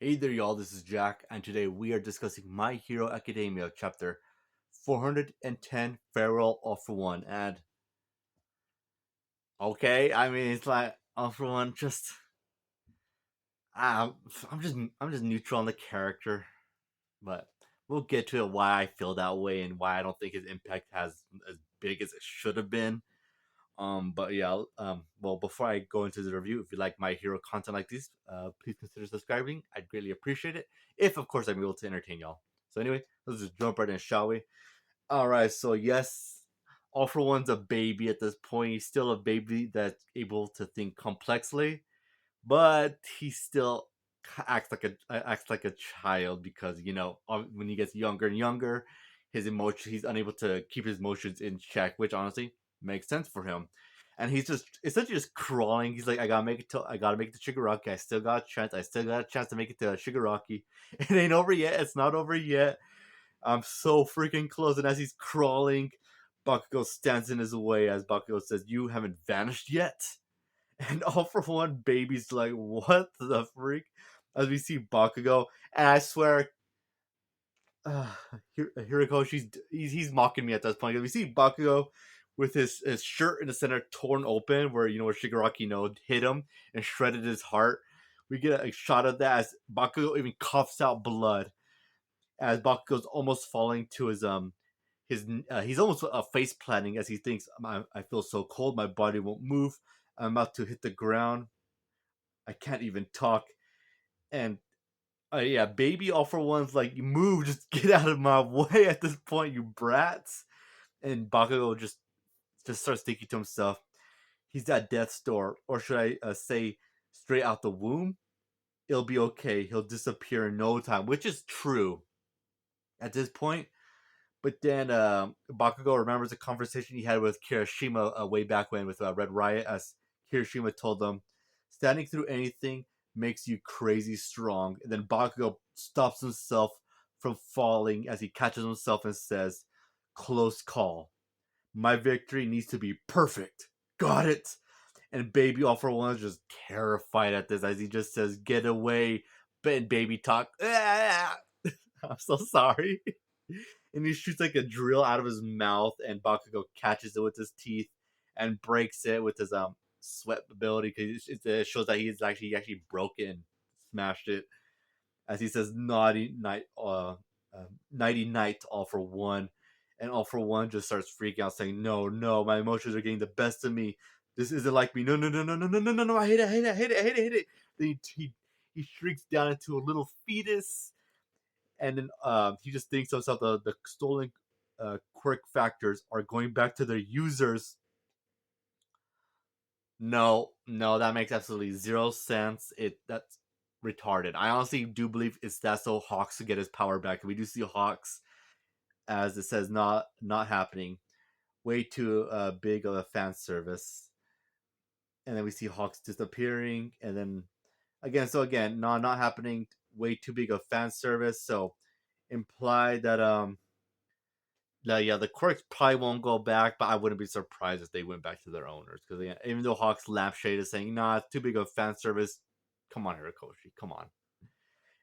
Hey there, y'all. This is Jack, and today we are discussing My Hero Academia, chapter 410, Farewell All for One. And okay, I mean, it's like All for One. Just I'm, I'm just neutral on the character, but we'll get to it why I feel that way and why I don't think his impact has as big as it should have been. But yeah, well, before I go into the review, if you like My Hero content like this, please consider subscribing. I'd greatly appreciate it. If, of course, I'm able to entertain y'all. So anyway, let's just jump right in, shall we? All right. So yes, All for One's a baby at this point. He's still a baby that's able to think complexly, but he still acts like a child because when he gets younger and younger, his emotion he's unable to keep his emotions in check, which honestly makes sense for him. And he's just essentially just crawling. He's like, I gotta make it to Shigaraki. I still got a chance. I still got a chance to make it to Shigaraki. It ain't over yet. It's not over yet. I'm so freaking close. And as he's crawling, Bakugo stands in his way as Bakugo says, "You haven't vanished yet." And All for One baby's like, what the freak? As we see Bakugo, and I swear, uh, he's mocking me at this point. We see Bakugo with his shirt in the center torn open, where where Shigaraki hit him and shredded his heart. We get a shot of that as Bakugo even coughs out blood as Bakugo's almost falling to his he's almost face planting as he thinks, I feel so cold, my body won't move. I'm about to hit the ground. I can't even talk. And yeah, baby All for One's like, you move, just get out of my way at this point, you brats. And Bakugo just starts thinking to himself, he's at death's door, or should I say, straight out the womb. It'll be okay. He'll disappear in no time, which is true at this point. But then Bakugo remembers a conversation he had with Kirishima way back when with Red Riot, as Kirishima told them, standing through anything makes you crazy strong. And then Bakugo stops himself from falling as he catches himself and says, close call. My victory needs to be perfect. Got it. And Baby All for One is just terrified at this as he just says, get away. And Baby talk. I'm so sorry. And he shoots like a drill out of his mouth, and Bakugo catches it with his teeth and breaks it with his sweat ability because it shows that he actually broke it and smashed it. As he says, "Naughty night, nighty night, All for One," and All for One just starts freaking out, saying, "No, no, my emotions are getting the best of me. This isn't like me. No, no, no, no, no, no, no, no, no! I hate it, I hate it, I hate it, I hate it, I hate it." Then he shrieks down into a little fetus, and then he just thinks to himself, the stolen quirk factors are going back to their users. No, no, that makes absolutely zero sense. That's retarded. I honestly do believe it's that so Hawks to get his power back. We do see Hawks, as it says, not happening. Way too big of a fan service. And then we see Hawks disappearing, and then again, not happening. Way too big of fan service. So imply that yeah, the quirks probably won't go back, but I wouldn't be surprised if they went back to their owners. Because yeah, even though Hawk's lampshade is saying, nah, it's too big of fan service, come on, Hirikoshi, come on.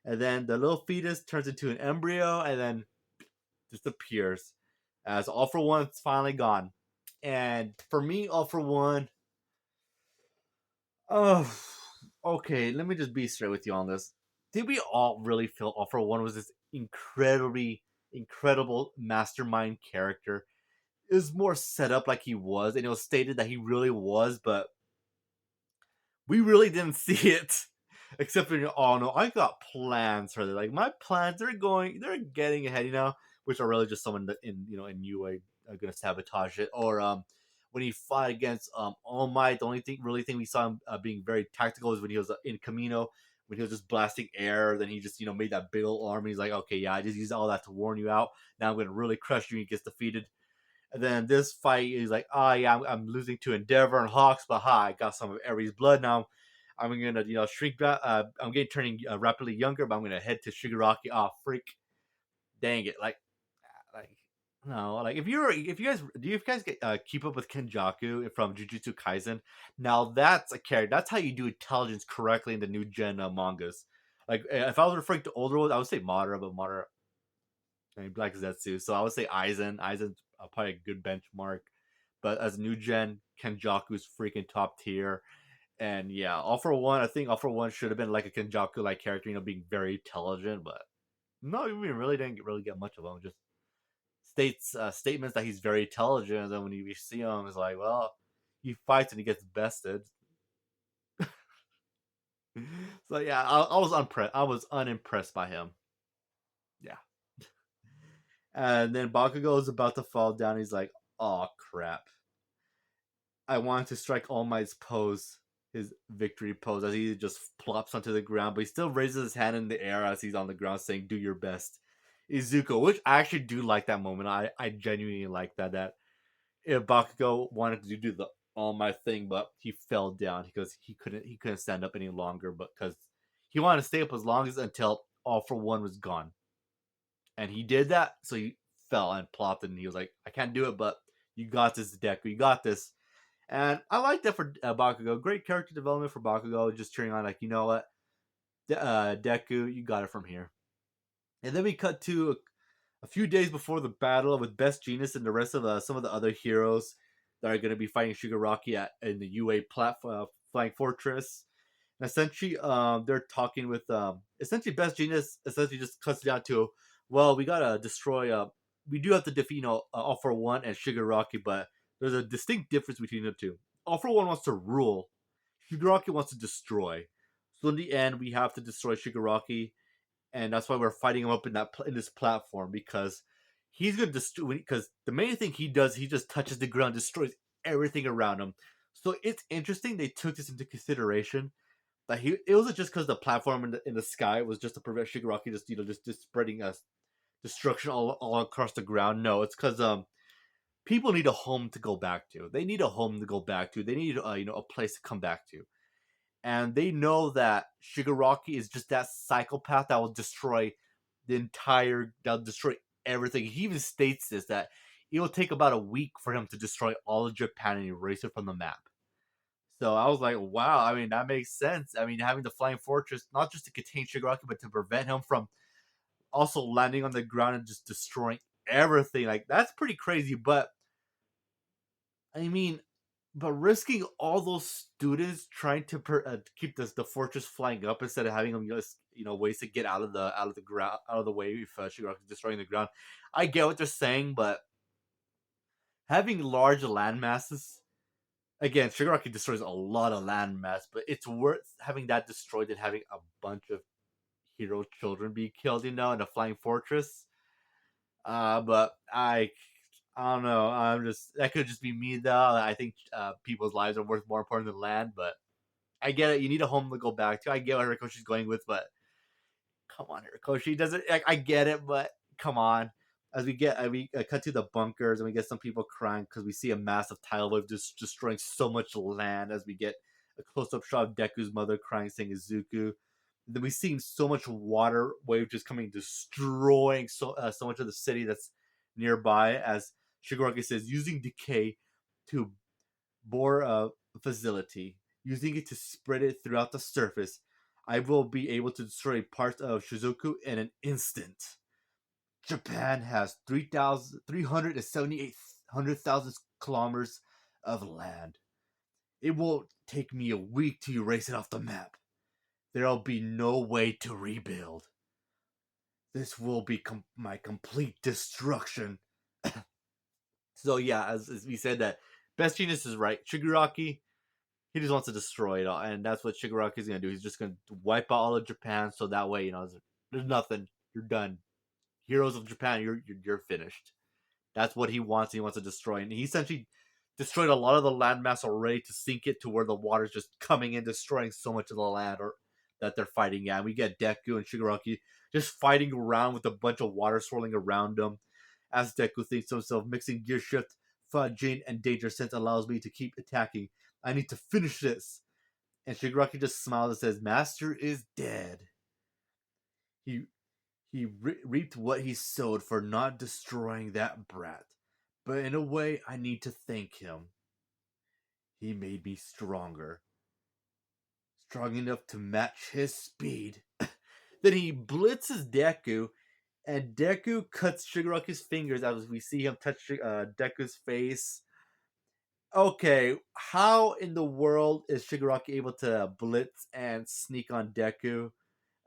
And then the little fetus turns into an embryo and then disappears as All for One's finally gone. And for me, All for One, oh, okay, let me just be straight with you on this. Did we all really feel All for One was this incredible mastermind character? It was more set up like he was, and it was stated that he really was, but we really didn't see it. Except for, oh no, I got plans for this. Like my plans, they're getting ahead, which are really just someone that in UA are gonna sabotage it. Or when he fought against All Might, the only thing we saw him being very tactical is when he was in Camino, when he was just blasting air. Then he just made that big old army. He's like, okay, yeah, I just used all that to warn you out. Now I'm gonna really crush you. And he gets defeated. And then this fight is like, oh yeah, I'm losing to Endeavor and Hawks, but ha, I got some of Ares' blood now. I'm gonna shrink back. I'm getting turning rapidly younger, but I'm gonna head to Shigaraki. Oh freak, dang it! Like no, like if you guys do you guys get keep up with Kenjaku from Jujutsu Kaisen? Now that's a character. That's how you do intelligence correctly in the new gen mangas. Like if I was referring to older ones, I would say Madara, but Madara, I mean Black Zetsu. So I would say Aizen. Aizen's probably a good benchmark. But as new gen, Kenjaku's freaking top tier. And yeah, All for One, I think All for One should have been like a Kenjaku like character, being very intelligent, but no, we really didn't really get much of him. Just statements that he's very intelligent, and then when you see him, it's like, well, he fights and he gets bested. So yeah, I was unimpressed. I was unimpressed by him. Yeah, and then Bakugo is about to fall down. He's like, "Oh crap! I want to strike All Might's pose, his victory pose, as he just plops onto the ground, but he still raises his hand in the air as he's on the ground, saying, "Do your best, Izuku." Which I actually do like that moment. I genuinely like that. That if Bakugo wanted to do the All Might thing, but he fell down because he couldn't stand up any longer, but because he wanted to stay up as long as until All for One was gone, and he did that. So he fell and plopped, and he was like, "I can't do it, but you got this, Deku. You got this." And I like that for Bakugo. Great character development for Bakugo. Just cheering on, like, you know what, Deku, you got it from here. And then we cut to a few days before the battle with Best Genius and the rest of some of the other heroes that are going to be fighting Shigaraki in the UA Flying Fortress. And essentially, they're talking with essentially Best Genius. Essentially, just cuts down to, well, we gotta destroy. We do have to defeat, All for One and Shigaraki, but there's a distinct difference between the two. All for One wants to rule. Shigaraki wants to destroy. So in the end, we have to destroy Shigaraki, and that's why we're fighting him up in this platform, because he's gonna destroy. Because the main thing he does, he just touches the ground, destroys everything around him. So it's interesting they took this into consideration. That it wasn't just because the platform in the sky was just to prevent Shigaraki just spreading destruction all across the ground. No, it's because people need a home to go back to. They need a home to go back to. They need a place to come back to, and they know that Shigaraki is just that psychopath that will destroy that'll destroy everything. He even states this, that it will take about a week for him to destroy all of Japan and erase it from the map. So I was like, wow, I mean, that makes sense. I mean, having the flying fortress, not just to contain Shigaraki, but to prevent him from also landing on the ground and just destroying everything. Like, that's pretty crazy. But, I mean, but risking all those students trying to keep the fortress flying up instead of having them just, ways to get out of the ground, out of the way if Shigaraki is destroying the ground. I get what they're saying, but having large land masses, again, Shigaraki destroys a lot of landmass, but it's worth having that destroyed than having a bunch of hero children be killed, in a flying fortress. But I don't know. I'm just that could just be me though. I think people's lives are worth more important than land, but I get it. You need a home to go back to. I get what Horikoshi's going with, but come on, Horikoshi doesn't. I get it, but come on. As we cut to the bunkers and we get some people crying because we see a massive tidal wave just destroying so much land. As we get a close up shot of Deku's mother crying, saying Izuku. Then we see so much water wave just coming, destroying so much of the city that's nearby. As Shigaraki says, using decay to bore a facility, using it to spread it throughout the surface, I will be able to destroy parts of Shizuku in an instant. Japan has 378,000 kilometers of land. It will take me a week to erase it off the map. There'll be no way to rebuild. This will be my complete destruction. So yeah, as we said, that Best Genius is right. Shigaraki, he just wants to destroy it all, and that's what Shigaraki is gonna do. He's just gonna wipe out all of Japan, so that way, there's nothing. You're done. Heroes of Japan, you're finished. That's what he wants. He wants to destroy, and he essentially destroyed a lot of the landmass already to sink it to where the water's just coming in, destroying so much of the land or that they're fighting at. And we get Deku and Shigaraki just fighting around with a bunch of water swirling around them. As Deku thinks to himself, mixing gear shift, Jane, and danger sense allows me to keep attacking. I need to finish this. And Shigaraki just smiles and says, "Master is dead. He reaped what he sowed for not destroying that brat. But in a way, I need to thank him. He made me stronger. Strong enough to match his speed." Then he blitzes Deku, and Deku cuts Shigaraki's fingers as we see him touch Deku's face. Okay, how in the world is Shigaraki able to blitz and sneak on Deku?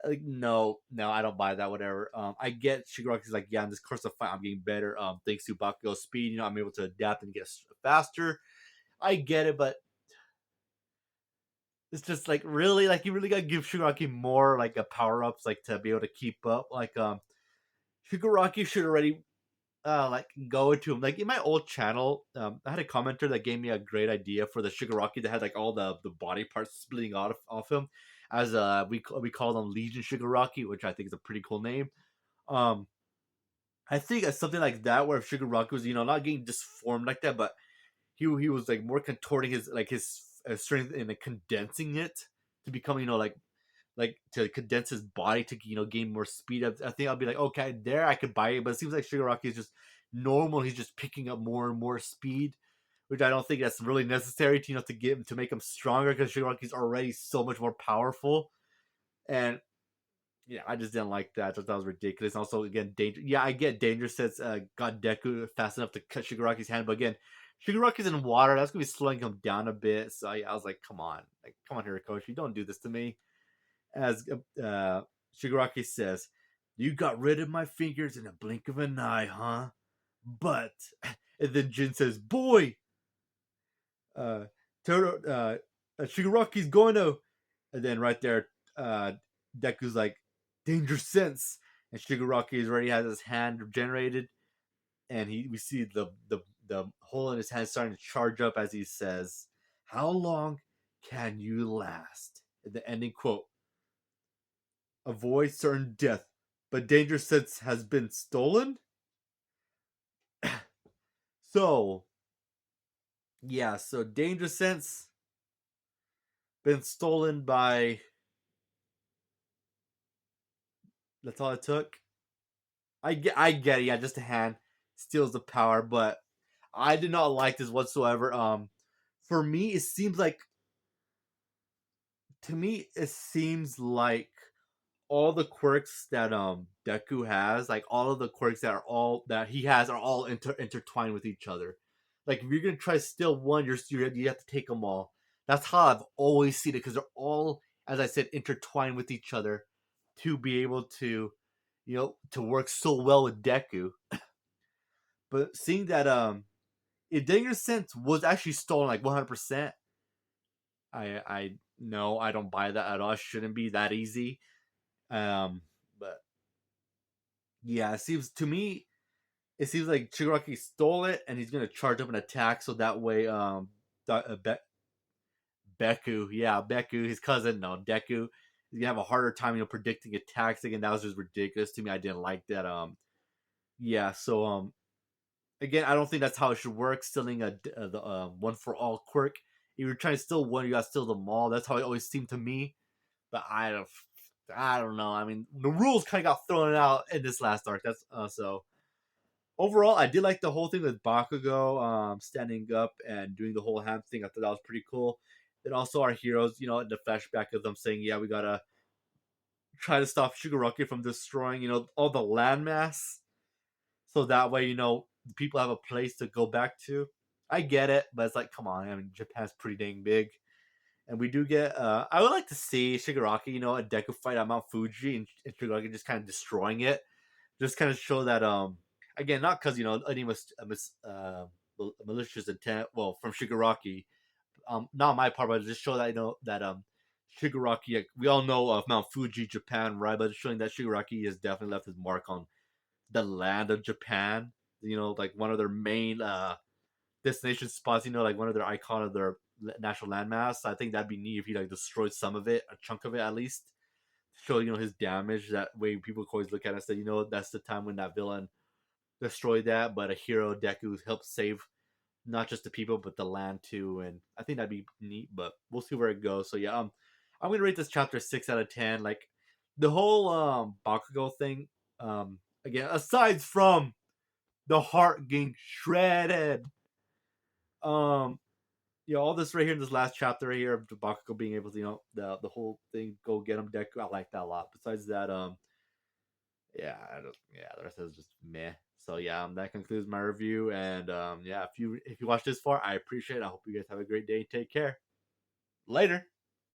Like, no, no, I don't buy that. Whatever. I get Shigaraki's like, yeah, in this course of fight, I'm getting better. Thanks to Bakugo's speed, I'm able to adapt and get faster. I get it, but it's just like really, like you really gotta give Shigaraki more like a power ups, like to be able to keep up. Like, Shigaraki should already like go into him. Like in my old channel, I had a commenter that gave me a great idea for the Shigaraki that had like all the body parts splitting off him, as we call them Legion Shigaraki, which I think is a pretty cool name. Um, I think it's something like that where if Shigaraki was not getting disformed like that, but he was like more contorting his strength and like condensing it to become like to condense his body to gain more speed. I think I'll be like, okay, there I could buy it, but it seems like Shigaraki is just normal. He's just picking up more and more speed, which I don't think that's really necessary to to get him to make him stronger because Shigaraki's already so much more powerful. And yeah, I just didn't like that. I thought that was ridiculous. Also, again, danger. Yeah, I get danger sets got Deku fast enough to cut Shigaraki's hand, but again, Shigaraki's in water. That's gonna be slowing him down a bit. So yeah, I was like, come on, Hirikoshi, don't do this to me. As Shigaraki says, "You got rid of my fingers in a blink of an eye, huh?" But and then Jin says, "Boy, uh, Shigaraki's going to," and then right there, uh, Deku's like, "Danger sense," and Shigaraki is already has his hand regenerated, and we see the hole in his hand starting to charge up as he says, "How long can you last?" And the ending quote: "Avoid certain death, but danger sense has been stolen." So yeah, so danger sense been stolen by. That's all it took. I get it. Yeah, just a hand steals the power, but I did not like this whatsoever. For me, it seems like all the quirks that Deku has, like all of the quirks that he has, are all intertwined with each other. Like if you're gonna try to steal one, you have to take them all. That's how I've always seen it because they're all, as I said, intertwined with each other to be able to, to work so well with Deku. But seeing that if Dangerous Sense was actually stolen like 100%, I no, I don't buy that at all. It shouldn't be that easy. But yeah, it seems like Shigaraki stole it and he's gonna charge up an attack so that way Beku, yeah, Beku, his cousin, no, Deku, he's gonna have a harder time, predicting attacks again. That was just ridiculous to me. I didn't like that. Yeah, so again, I don't think that's how it should work. Stealing the one for all quirk. If you're trying to steal one, you got to steal them all. That's how it always seemed to me. But I don't know. I mean, the rules kind of got thrown out in this last arc. That's so. Overall, I did like the whole thing with Bakugo standing up and doing the whole hand thing. I thought that was pretty cool. Then also our heroes, in the flashback of them saying, "Yeah, we gotta try to stop Shigaraki from destroying, all the landmass." So that way, people have a place to go back to. I get it, but it's like, come on. I mean, Japan's pretty dang big. And we do get, I would like to see Shigaraki, a Deku fight at Mount Fuji and Shigaraki just kind of destroying it. Just kind of show that, again, not because, any malicious intent, well, from Shigaraki, not my part, but just show that, that, Shigaraki, like, we all know of Mount Fuji, Japan, right? But it's showing that Shigaraki has definitely left his mark on the land of Japan. Like one of their main destination spots. Like one of their icon of their national landmass. I think that'd be neat if he like destroyed some of it, a chunk of it at least, to show his damage. That way, people always look at it and say, that's the time when that villain destroyed that, but a hero Deku helped save not just the people but the land too. And I think that'd be neat. But we'll see where it goes. So yeah, I'm gonna rate this chapter 6 out of 10. Like the whole Bakugo thing. Again, aside from the heart getting shredded. Um, all this right here in this last chapter right here of Bakugo being able to, the whole thing go get him Deku. I like that a lot. Besides that, yeah, the rest is just meh. So yeah, that concludes my review. And yeah, if you watched this far, I appreciate it. I hope you guys have a great day. Take care. Later.